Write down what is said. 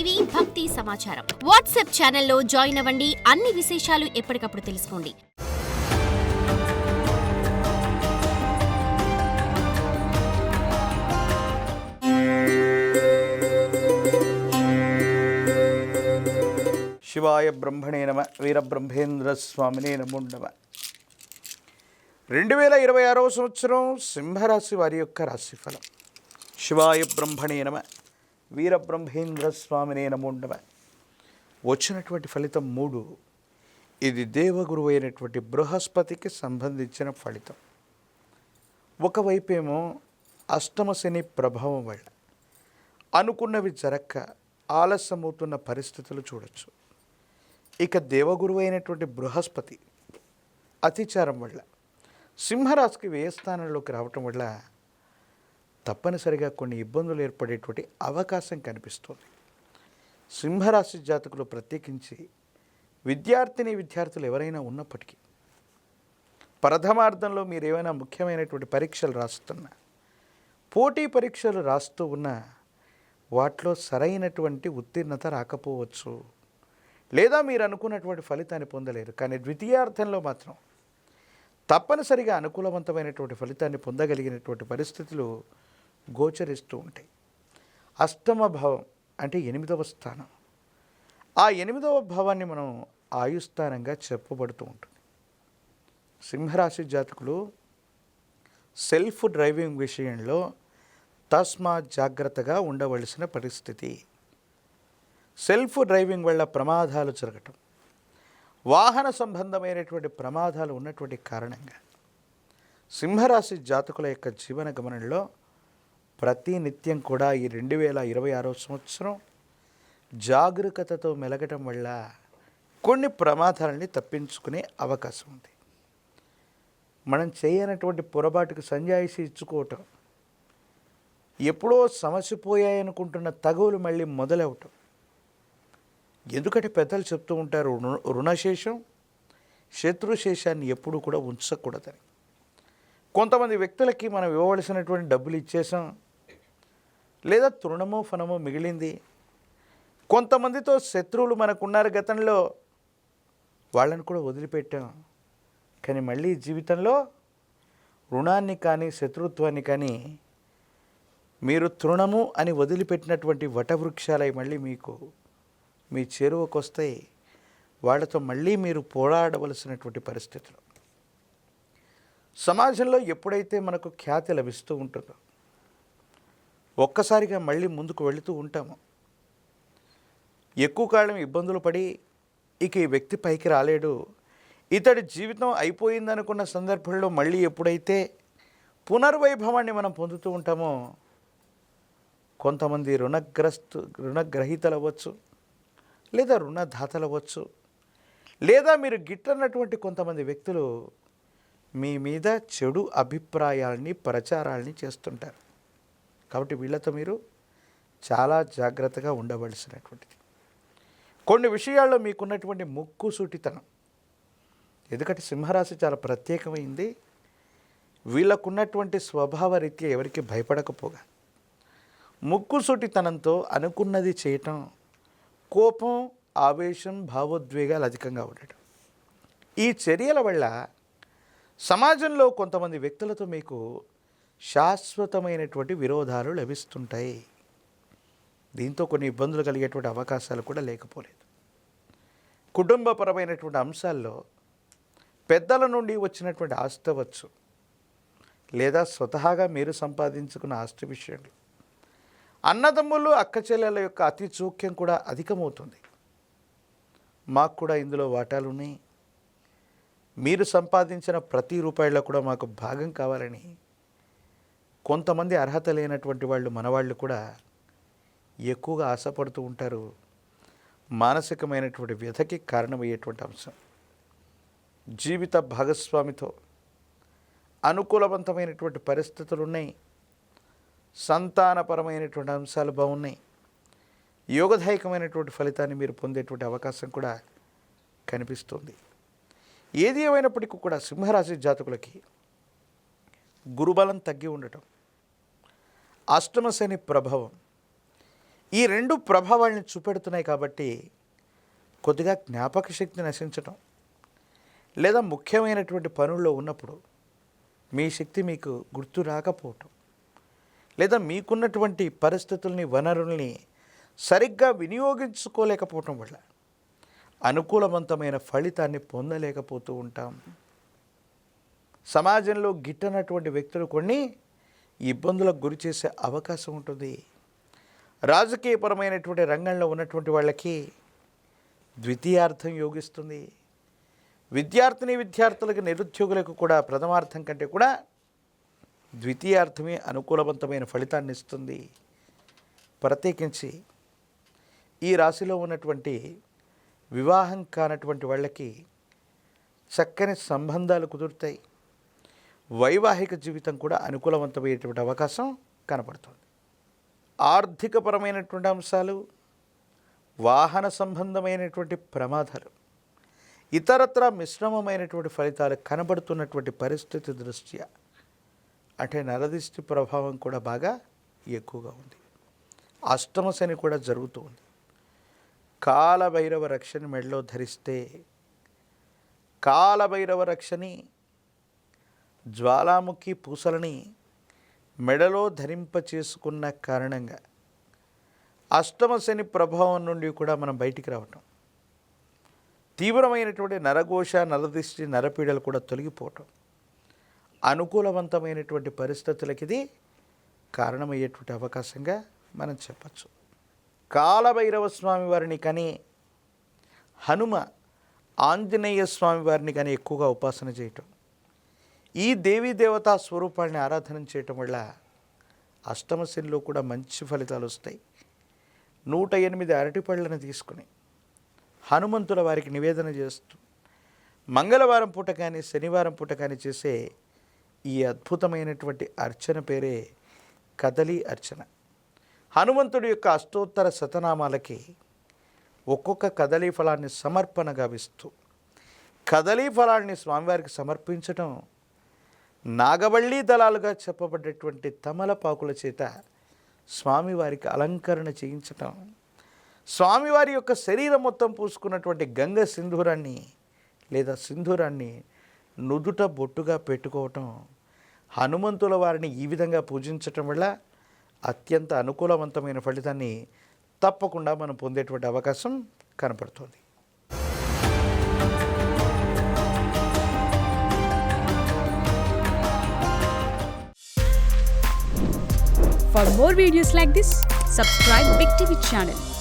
TV భక్తి సమాచారం WhatsApp ఛానల్లో జాయిన్ అవ్వండి. అన్ని విశేషాలు ఎప్పటికప్పుడు తెలుసుకోండి. శివాయ బ్రహ్మణే నమ. వీరబ్రహ్మేంద్ర స్వామినే నమో నమ. 2026వ సంవత్సరం సింహరాశి వారి యొక్క రాశిఫలం. శివాయ బ్రహ్మణే నమ. వీరబ్రహ్మేంద్ర స్వామినే నమో నమ. వచ్చినటువంటి ఫలితం 3. ఇది దేవగురువు అయినటువంటి బృహస్పతికి సంబంధించిన ఫలితం. ఒకవైపేమో అష్టమ శని ప్రభావం వల్ల అనుకున్నవి జరక్క ఆలస్యమవుతున్న పరిస్థితులు చూడొచ్చు. ఇక దేవగురువు అయినటువంటి బృహస్పతి అతిచారం వల్ల సింహరాశికి వ్యయ స్థానంలోకి రావటం వల్ల తప్పనిసరిగా కొన్ని ఇబ్బందులు ఏర్పడేటువంటి అవకాశం కనిపిస్తుంది. సింహరాశి జాతకులు ప్రత్యేకించి విద్యార్థులు ఎవరైనా ఉన్నప్పటికీ ప్రథమార్థంలో మీరు ఏమైనా ముఖ్యమైనటువంటి పరీక్షలు రాస్తున్నా, పోటీ పరీక్షలు రాస్తూ ఉన్నా వాటిలో సరైనటువంటి ఉత్తీర్ణత రాకపోవచ్చు, లేదా మీరు అనుకున్నటువంటి ఫలితాన్ని పొందలేరు. కానీ ద్వితీయార్థంలో మాత్రం తప్పనిసరిగా అనుకూలవంతమైనటువంటి ఫలితాన్ని పొందగలిగినటువంటి పరిస్థితులు గోచరిస్తూ ఉంటాయి. అష్టమ భావం అంటే 8వ స్థానం. ఆ 8వ భావాన్ని మనం ఆయుస్థానంగా చెప్పబడుతూ ఉంటుంది. సింహరాశి జాతకులు సెల్ఫ్ డ్రైవింగ్ విషయంలో తస్మాత్ జాగ్రత్తగా ఉండవలసిన పరిస్థితి. సెల్ఫ్ డ్రైవింగ్ వల్ల ప్రమాదాలు జరగటం, వాహన సంబంధమైనటువంటి ప్రమాదాలు ఉన్నటువంటి కారణంగా సింహరాశి జాతకుల యొక్క జీవన గమనంలో ప్రతి నిత్యం కూడా ఈ 2026వ సంవత్సరం జాగరూకతతో మెలగటం వల్ల కొన్ని ప్రమాదాలని తప్పించుకునే అవకాశం ఉంది. మనం చేయనటువంటి పొరపాటుకు సంజాయిషి ఇచ్చుకోవటం, ఎప్పుడో సమసిపోయాయనుకుంటున్న తగువులు మళ్ళీ మొదలవటం. ఎందుకంటే పెద్దలు చెప్తూ ఉంటారు, రుణశేషం శత్రుశేషాన్ని ఎప్పుడు కూడా ఉంచకూడదని. కొంతమంది వ్యక్తులకి మనం ఇవ్వవలసినటువంటి డబ్బులు ఇచ్చేసాం, లేదా తృణమో ఫనమో మిగిలింది. కొంతమందితో శత్రువులు మనకున్నారు గతంలో, వాళ్ళని కూడా వదిలిపెట్టాం. కానీ మళ్ళీ జీవితంలో రుణాన్ని కానీ శత్రుత్వాన్ని కానీ మీరు తృణము అని వదిలిపెట్టినటువంటి వటవృక్షాలై మళ్ళీ మీకు మీ చేరువకు వస్తాయి. వాళ్ళతో మళ్ళీ మీరు పోరాడవలసినటువంటి పరిస్థితులు. సమాజంలో ఎప్పుడైతే మనకు ఖ్యాతి లభిస్తూ ఉంటుందో ఒక్కసారిగా మళ్ళీ ముందుకు వెళుతూ ఉంటాము. ఎక్కువ కాలం ఇబ్బందులు పడి ఇక ఈ వ్యక్తి పైకి రాలేడు, ఇతడి జీవితం అయిపోయిందనుకున్న సందర్భంలో మళ్ళీ ఎప్పుడైతే పునర్వైభవాన్ని మనం పొందుతూ ఉంటామో కొంతమంది రుణగ్రహీతలు అవ్వచ్చు, లేదా రుణదాతలు అవ్వచ్చు, లేదా మీరు గిట్టనటువంటి కొంతమంది వ్యక్తులు మీ మీద చెడు అభిప్రాయాలని ప్రచారాలని చేస్తుంటారు. కాబట్టి వీళ్ళతో మీరు చాలా జాగ్రత్తగా ఉండవలసినటువంటిది. కొన్ని విషయాల్లో మీకున్నటువంటి ముక్కుసూటితనం, ఎందుకంటే సింహరాశి చాలా ప్రత్యేకమైంది. వీళ్ళకున్నటువంటి స్వభావ రీత్యా ఎవరికి భయపడకపోగా ముక్కుసూటితనంతో అనుకున్నది చేయటం, కోపం, ఆవేశం, భావోద్వేగాలు అధికంగా ఉండటం, ఈ చర్యల వల్ల సమాజంలో కొంతమంది వ్యక్తులతో మీకు శాశ్వతమైనటువంటి విరోధాలు లభిస్తుంటాయి. దీంతో కొన్ని ఇబ్బందులు కలిగేటువంటి అవకాశాలు కూడా లేకపోలేదు. కుటుంబపరమైనటువంటి అంశాల్లో పెద్దల నుండి వచ్చినటువంటి ఆస్తి అవ్వచ్చు, లేదా స్వతహాగా మీరు సంపాదించుకున్న ఆస్తి విషయంలో అన్నదమ్ములు అక్క చెల్లెల యొక్క అతి చోక్యం కూడా అధికమవుతుంది. మాకు కూడా ఇందులో వాటాలు ఉన్నాయి, మీరు సంపాదించిన ప్రతి రూపాయల్లో కూడా మాకు భాగం కావాలని కొంతమంది అర్హత లేనటువంటి వాళ్ళు మనవాళ్ళు కూడా ఎక్కువగా ఆశపడుతూ ఉంటారు. మానసికమైనటువంటి వ్యధకి కారణమయ్యేటువంటి అంశం. జీవిత భాగస్వామితో అనుకూలవంతమైనటువంటి పరిస్థితులు ఉన్నాయి, సంతానపరమైనటువంటి అంశాలు బాగున్నాయి, యోగదాయకమైనటువంటి ఫలితాన్ని మీరు పొందేటువంటి అవకాశం కూడా కనిపిస్తుంది. ఏది ఏమైనప్పటికీ కూడా సింహరాశి జాతకులకి గురుబలం తగ్గి ఉండటం, అష్టమ శని ప్రభావం, ఈ రెండు ప్రభావాల్ని చూపెడుతున్నాయి కాబట్టి కొద్దిగా జ్ఞాపక శక్తి నశించటం, లేదా ముఖ్యమైనటువంటి పనుల్లో ఉన్నప్పుడు మీ శక్తి మీకు గుర్తు రాకపోవటం, లేదా మీకున్నటువంటి పరిస్థితుల్ని వనరుల్ని సరిగ్గా వినియోగించుకోలేకపోవటం వల్ల అనుకూలవంతమైన ఫలితాన్ని పొందలేకపోతూ ఉంటాం. సమాజంలో గిట్టనటువంటి వ్యక్తులు కొన్ని ఇబ్బందులకు గురి చేసే అవకాశం ఉంటుంది. రాజకీయపరమైనటువంటి రంగంలో ఉన్నటువంటి వాళ్ళకి ద్వితీయార్థం యోగిస్తుంది. విద్యార్థులకు నిరుద్యోగులకు కూడా ప్రథమార్థం కంటే కూడా ద్వితీయార్థమే అనుకూలవంతమైన ఫలితాన్ని ఇస్తుంది. ప్రత్యేకించి ఈ రాశిలో ఉన్నటువంటి వివాహం కానటువంటి వాళ్ళకి చక్కని సంబంధాలు కుదురుతాయి. వైవాహిక జీవితం కూడా అనుకూలవంతమైనటువంటి అవకాశం కనపడుతుంది. ఆర్థికపరమైనటువంటి అంశాలు, వాహన సంబంధమైనటువంటి ప్రమాదాలు, ఇతరత్ర మిశ్రమమైనటువంటి ఫలితాలు కనబడుతున్నటువంటి పరిస్థితి దృష్ట్యా అంటే నరదిష్టి ప్రభావం కూడా బాగా ఎక్కువగా ఉంది. అష్టమ శని కూడా జరుగుతూ ఉంది. కాలభైరవ రక్షని మెడలో ధరిస్తే కాలభైరవ రక్షని జ్వాలాముఖి పూసలని మెడలో ధరింప చేసుకున్న కారణంగా అష్టమ శని ప్రభావం నుండి కూడా మనం బయటికి రావటం, తీవ్రమైనటువంటి నరఘోష, నరదిష్టి, నరపీడలు కూడా తొలగిపోవటం, అనుకూలవంతమైనటువంటి పరిస్థితులకి ఇది కారణమయ్యేటువంటి అవకాశంగా మనం చెప్పచ్చు. కాలభైరవ స్వామి వారిని కానీ హనుమ ఆంజనేయ స్వామి వారిని కానీ ఎక్కువగా ఉపాసన చేయటం, ఈ దేవీ దేవతా స్వరూపాన్ని ఆరాధన చేయటం వల్ల అష్టమశనిలో కూడా మంచి ఫలితాలు వస్తాయి. 108 అరటిపళ్ళను తీసుకుని హనుమంతుల వారికి నివేదన చేస్తూ మంగళవారం పూట కానీ శనివారం పూట కానీ చేసే ఈ అద్భుతమైనటువంటి అర్చన పేరే కదలి అర్చన. హనుమంతుడి యొక్క అష్టోత్తర శతనామాలకి ఒక్కొక్క కదలీ ఫలాన్ని సమర్పణ గావిస్తూ కదలీ ఫలాన్ని స్వామివారికి సమర్పించటం, నాగవల్లి దళాలుగా చెప్పబడ్డటువంటి తమలపాకుల చేత స్వామివారికి అలంకరణ చేయించటం, స్వామివారి యొక్క శరీరం మొత్తం పూసుకున్నటువంటి గంగ సింధూరాన్ని లేదా సింధూరాన్ని నుదుట బొట్టుగా పెట్టుకోవటం, హనుమంతుల వారిని ఈ విధంగా పూజించటం వల్ల అత్యంత అనుకూలవంతమైన ఫలితాన్ని తప్పకుండా మనం పొందేటువంటి అవకాశం కనపడుతుంది. For more videos like this, subscribe Big TV channel.